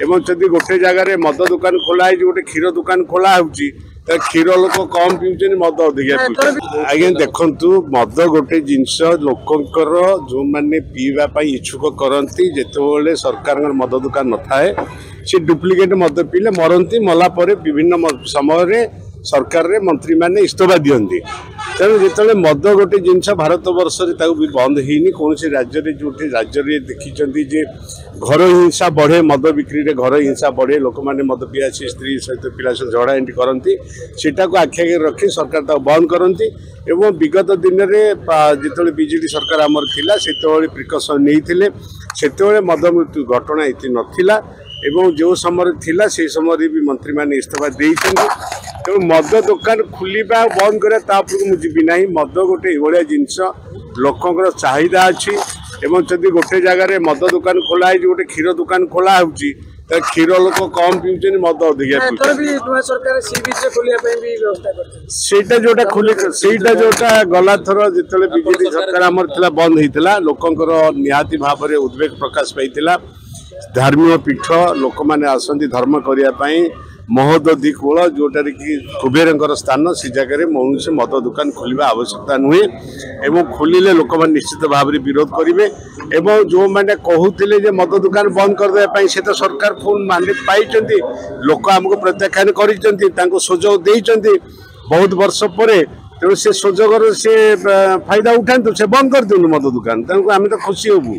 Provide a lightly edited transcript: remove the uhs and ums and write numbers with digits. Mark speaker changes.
Speaker 1: एवं जदि गोटे जगह मद दुकान खोला गोटे क्षीर दुकान खोला क्षीर लोक कम पीछे मद अधिक आज्ञा देखु मद गोटे जिनस लोकंर जो मैंने पीवाई इच्छुक करती जिते सरकार मद दुकान न थाए सी डुप्लिकेट मद पीले मरती मला विभिन्न समय सरकार रे मंत्री माने इस्तफा दियंती तेणु जिते मद गोटे जिनस भारत वर्ष भी बंद होनी कौन राज्य में जो राज्य में देखी जे घर हिंसा बढ़े मद बिक्री रे घर हिंसा बढ़े लोक मैंने मद पिया स्त्री सहित पिला सहित झड़ा एंटी करती सीटा को आखि आगे रखी सरकार बंद करती एवं विगत दिन में जिते बीजेडी सरकार आमर थिला सेतबेले प्रिकसन नहीं से मद मृत्यु घटना इति नथिला एवं जो समय थिला से समय भी मंत्री माने इस्तफा देते तेणु मद दुकान खुलवा बंद करा मुझे ना मद गोटे भाया जिनस लोकंर चाहिदा अच्छी एवं जदि गोटे जगह मद दुकान खोला गोटे क्षीर दुकान खोला क्षीर लोक कम पीछे मद अधिक सेटा जोटा खोली सेटा जोटा गला थर जिते बीजेपी सरकार आमर थिला बंद होता लोकंर निहाती भाव में उद्वेग प्रकाश पाई धार्मिक पीठ लोक मैंने आसती धर्म करने महोदधि कूल जोटार कि कुबेर स्थान से जगह मौन से मद दुकान खोलवा आवश्यकता नुहे एवं खोलिले लोक निश्चित भाव में विरोध करेंगे एवं जो मैंने कहते मद दुकान बंद करदे से तो सरकार फोन मांडेट पाई लोक आमको प्रत्याख्यान कर सुजोग देते बहुत वर्ष पर तेणु से सुजोगर से फायदा उठातु से बंद कर दिलु मद दुकान तेणु आम तो खुशी हबू।